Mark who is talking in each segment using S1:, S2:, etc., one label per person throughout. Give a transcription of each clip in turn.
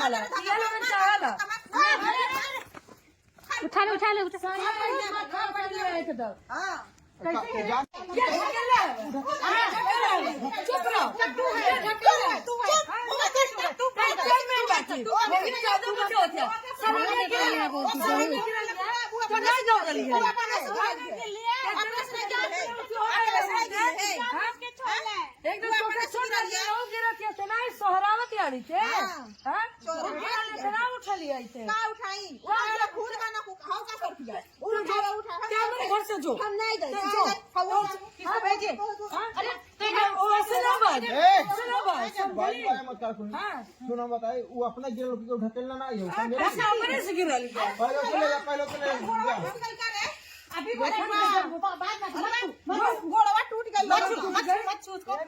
S1: उठा ले उठा ले सोहरावत यानी थे उठा लिया घर से जो हम नहीं गए
S2: सुनो बताए वो अपना गिर ढकेलना ना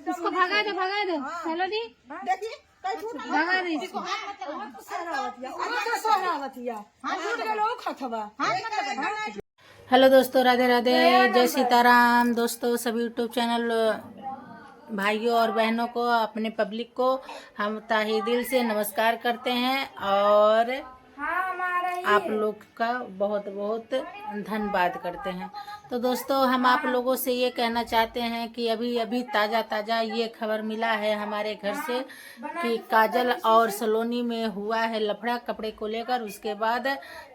S1: उसको भगा दे चलो दी भगा दे हेलो दोस्तों, राधे राधे, जय सीताराम। दोस्तों सभी यूट्यूब चैनल भाइयों और बहनों को, अपने पब्लिक को हम ताहे दिल से नमस्कार करते हैं और आप लोग का बहुत बहुत धन्यवाद करते हैं। तो दोस्तों हम आप लोगों से ये कहना चाहते हैं कि अभी अभी ताज़ा ये खबर मिला है हमारे घर से कि काजल और सलोनी में हुआ है लफड़ा कपड़े को लेकर। उसके बाद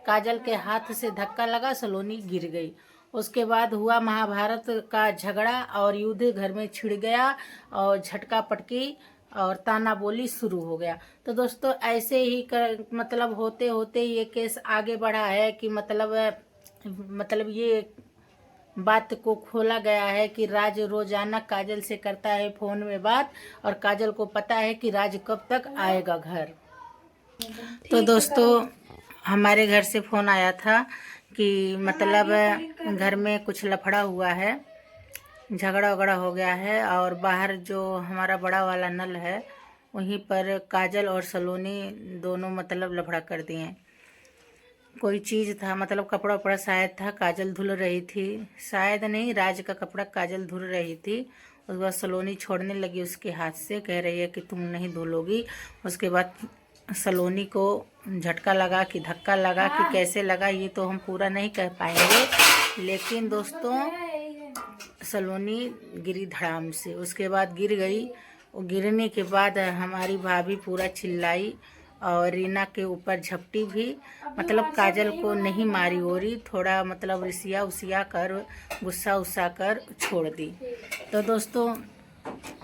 S1: काजल के हाथ से धक्का लगा, सलोनी गिर गई। उसके बाद हुआ महाभारत का झगड़ा और युद्ध घर में छिड़ गया और झटका पटकी और ताना बोली शुरू हो गया। तो दोस्तों ऐसे ही मतलब होते होते ये केस आगे बढ़ा है कि मतलब ये बात को खोला गया है कि राज रोजाना काजल से करता है फोन में बात और काजल को पता है कि राज कब तक आएगा घर। तो दोस्तों हमारे घर से फोन आया था कि मतलब घर में कुछ लफड़ा हुआ है, झगड़ा वगड़ा हो गया है और बाहर जो हमारा बड़ा वाला नल है वहीं पर काजल और सलोनी दोनों मतलब लफड़ा कर दिए। कोई चीज़ था, मतलब कपड़ा उपड़ा शायद था, काजल धुल रही थी, शायद नहीं, राज का कपड़ा काजल धुल रही थी। उसके बाद सलोनी छोड़ने लगी उसके हाथ से, कह रही है कि तुम नहीं धुलोगी। उसके बाद सलोनी को झटका लगा कि धक्का लगा कि कैसे लगा ये तो हम पूरा नहीं कह पाएंगे, लेकिन दोस्तों सलोनी गिरी धड़ाम से। उसके बाद गिर गई। वो गिरने के बाद हमारी भाभी पूरा चिल्लाई और रीना के ऊपर झपटी भी, मतलब काजल को नहीं मारी ओरी, थोड़ा मतलब रिसिया उसिया कर गुस्सा उस्सा कर छोड़ दी। तो दोस्तों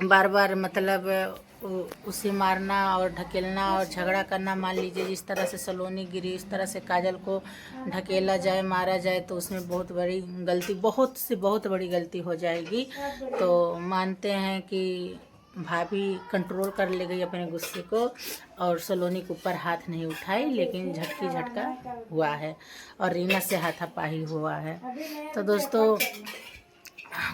S1: बार बार मतलब उसे मारना और ढकेलना और झगड़ा करना, मान लीजिए जिस तरह से सलोनी गिरी इस तरह से काजल को ढकेला जाए, मारा जाए तो उसमें बहुत बड़ी गलती, बहुत बड़ी गलती हो जाएगी। तो मानते हैं कि भाभी कंट्रोल कर ले गई अपने गुस्से को और सलोनी के ऊपर हाथ नहीं उठाई, लेकिन झटका हुआ है और रीना से हाथापाई हुआ है। तो दोस्तों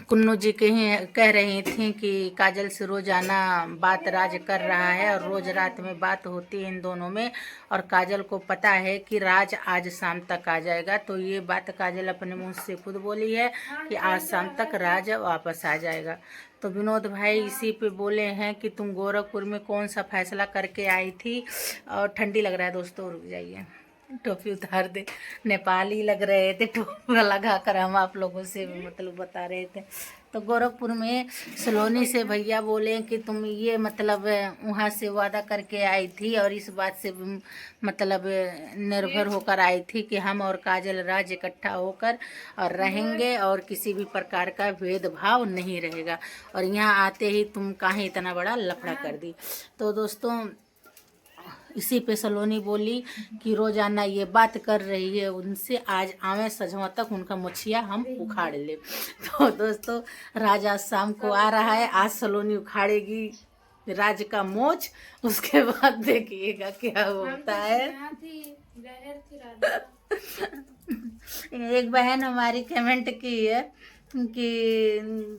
S1: कुन्नू जी कह रही थी कि काजल से रोजाना बात राज कर रहा है और रोज रात में बात होती है इन दोनों में और काजल को पता है कि राज आज शाम तक आ जाएगा। तो ये बात काजल अपने मुंह से खुद बोली है कि आज शाम तक राज वापस आ जाएगा। तो विनोद भाई इसी पे बोले हैं कि तुम गोरखपुर में कौन सा फैसला करके आई थी। और ठंडी लग रहा है दोस्तों, रुक जाइए, टोपी उतार दे, नेपाली लग रहे थे, टोपी लगा कर हम आप लोगों से मतलब बता रहे थे। तो गोरखपुर में सलोनी से भैया बोले कि तुम ये मतलब वहाँ से वादा करके आई थी और इस बात से मतलब निर्भर होकर आई थी कि हम और काजल राज इकट्ठा होकर और रहेंगे और किसी भी प्रकार का भेदभाव नहीं रहेगा, और यहाँ आते ही तुम काहे इतना बड़ा लफड़ा कर दी। तो दोस्तों इसी पे सलोनी बोली कि रोजाना ये बात कर रही है उनसे, आज आवे सजवा तक उनका मुछिया हम उखाड़ ले। तो दोस्तों राज आज शाम को आ रहा है, आज सलोनी उखाड़ेगी राज का मोच, उसके बाद देखिएगा क्या होता है। एक बहन हमारी कमेंट की है कि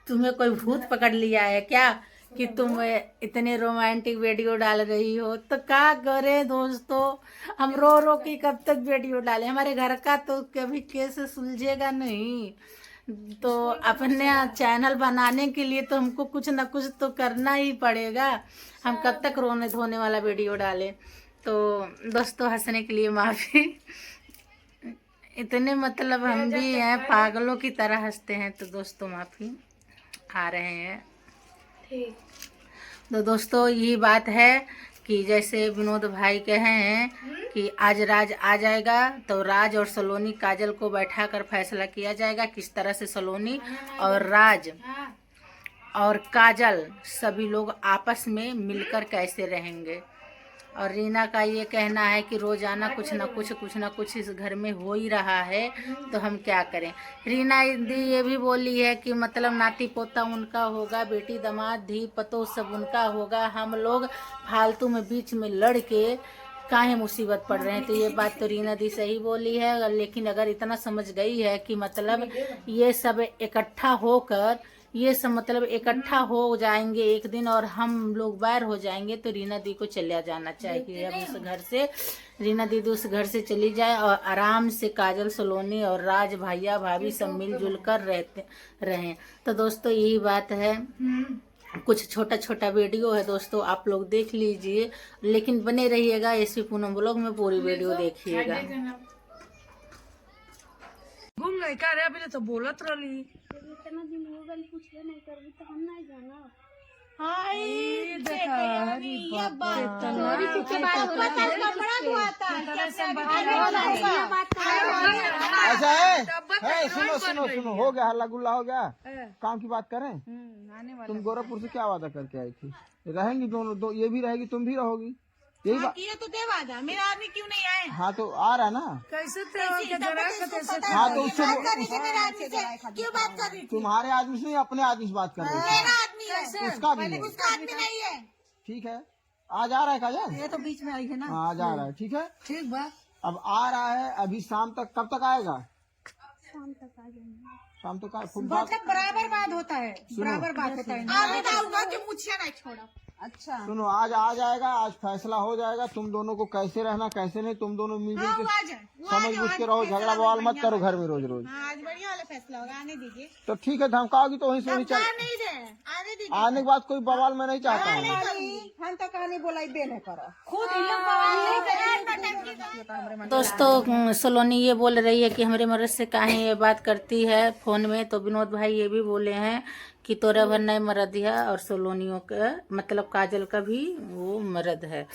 S1: तुम्हें कोई भूत पकड़ लिया है क्या कि तुम इतने रोमांटिक वीडियो डाल रही हो। तो क्या करें दोस्तों, हम रो रो के कब तक वीडियो डालें, हमारे घर का तो कभी केस सुलझेगा नहीं। तो अपने चैनल बनाने के लिए तो हमको कुछ ना कुछ तो करना ही पड़ेगा, हम कब तक रोने धोने वाला वीडियो डालें। तो दोस्तों हंसने के लिए माफ़ी। इतने मतलब हम भी हैं पागलों की तरह हंसते हैं, तो दोस्तों माफ़ी आ रहे हैं।
S3: ठीक।
S1: तो दोस्तों यही बात है कि जैसे विनोद भाई कहे हैं कि आज राज आ जाएगा, तो राज और सलोनी काजल को बैठाकर फैसला किया जाएगा किस तरह से सलोनी और राज और काजल सभी लोग आपस में मिलकर कैसे रहेंगे। और रीना का ये कहना है कि रोजाना कुछ ना कुछ इस घर में हो ही रहा है, तो हम क्या करें। रीना दी ये भी बोली है कि मतलब नाती पोता उनका होगा, बेटी दामाद धी पतो सब उनका होगा, हम लोग फालतू में बीच में लड़ के काहे मुसीबत पड़ रहे हैं। तो ये बात तो रीना दी सही बोली है, लेकिन अगर इतना समझ गई है कि मतलब ये सब इकट्ठा होकर ये सब मतलब इकट्ठा हो जाएंगे एक दिन और हम लोग बैर हो जाएंगे, तो रीना दी को चलिया जाना चाहिए। अब उस घर से रीना दीदी उस घर से चली जाए और आराम से काजल सलोनी और राज भैया भाभी सब मिलजुल कर रहते रहें। तो दोस्तों यही बात है। कुछ छोटा छोटा वीडियो है दोस्तों, आप लोग देख लीजिए, लेकिन बने रहिएगा एसपी पूनम ब्लॉग में, पूरी वीडियो देखिएगा।
S3: घूम गई का रे? अभी तो बोलत रही।
S4: इतना दिन हो गए पूछले नहीं करबी तो हम नहीं जाना।
S3: हाय देखा ये बात
S4: चोरी चुपके बात पता कपड़ा धोता
S2: अच्छा है सुनो सुनो सुनो, हो गया हल्ला गुल्ला हो गया, काम की बात करें। तुम गोरखपुर से क्या वादा करके आई थी? रहेंगी दोनों, दो ये भी रहेगी तुम भी रहोगी, यही बात।
S5: ये तो दे वादा, मेरा आदमी क्यों नहीं आए?
S2: हाँ तो आ रहा ना।
S3: कैसे थे के जरा कैसे
S2: हाँ तो उससे
S5: मेरे आदमी से क्यों बात कर रही थी?
S2: तुम्हारे आदमी से नहीं अपने आदमी से बात कर रही थी।
S5: मेरा आदमी है,
S2: उसका भी है।
S5: उसका आदमी नहीं है।
S2: ठीक है, आज आ रहा है काजल?
S3: ये तो बीच में आई है ना।
S2: हाँ आज आ रहा है, ठीक है।
S3: ठीक बा।
S2: अब आ रहा है, अभी शाम तक, कब तक आएगा?
S4: शाम तक आ जाएंगे।
S2: शाम तक आ,
S5: मतलब बराबर बात होता है, बराबर बात होता है। आगे जाऊंगा कि मुझसे नहीं छोड़ा। अच्छा
S2: सुनो, आज आ जाएगा, आज फैसला हो जाएगा। तुम दोनों को कैसे रहना कैसे नहीं, तुम दोनों मिलजुल के समझ बुझ के रहो, झगड़ा बवाल मत करो घर में रोज रोज।
S5: आज बढ़िया वाला फैसला होगा, आने दीजिए।
S2: तो ठीक है, धमकाओगी तो वहीं से वहीं चल।
S5: नहीं दे, आने दीजिए।
S2: आने के बाद कोई बवाल मैं नहीं चाहता हूँ।
S5: हम तो कहानी बोलाई बे नहीं करो, खुद
S1: दोस्तों सलोनी ये बोल रही है कि हमारे मर्द से काहे ये बात करती है फोन में, तो विनोद भाई ये भी बोले हैं कि तोरा भर नहीं मर्द है, और सलोनियों का मतलब काजल का भी वो मर्द है।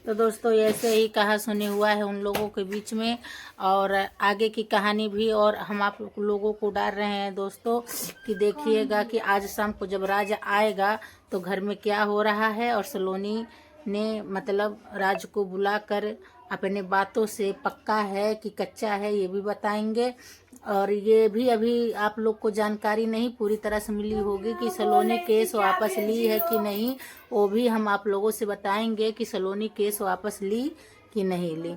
S1: तो दोस्तों ऐसे ही कहा सुनी हुआ है उन लोगों के बीच में, और आगे की कहानी भी और हम आप लोगों को डाल रहे हैं दोस्तों कि देखिएगा कि आज शाम को जब राज आएगा तो घर में क्या हो रहा है। और सलोनी ने मतलब राज को बुलाकर अपने बातों से पक्का है कि कच्चा है ये भी बताएंगे। और ये भी अभी आप लोग को जानकारी नहीं पूरी तरह से मिली होगी कि सलोनी केस वापस ली है कि नहीं, वो भी हम आप लोगों से बताएंगे कि सलोनी केस वापस ली कि नहीं ली।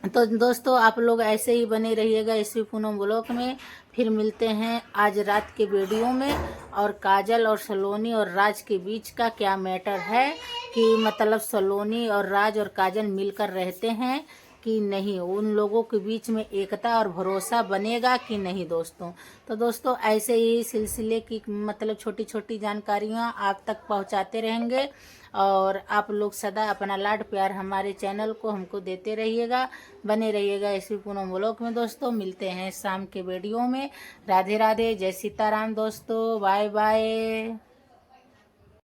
S1: तो दोस्तों आप लोग ऐसे ही बने रहिएगा एसपी पूनम ब्लॉग में। फिर मिलते हैं आज रात के वीडियो में, और काजल और सलोनी और राज के बीच का क्या मैटर है कि मतलब सलोनी और राज और काजल मिलकर रहते हैं कि नहीं, उन लोगों के बीच में एकता और भरोसा बनेगा कि नहीं दोस्तों। तो दोस्तों ऐसे ही सिलसिले की मतलब छोटी छोटी जानकारियाँ आप तक पहुँचाते रहेंगे, और आप लोग सदा अपना लाड प्यार हमारे चैनल को हमको देते रहिएगा, बने रहिएगा एसपी पूनम ब्लॉग में। दोस्तों मिलते हैं शाम के वीडियो में। राधे राधे, जय सीताराम दोस्तों, बाय बाय।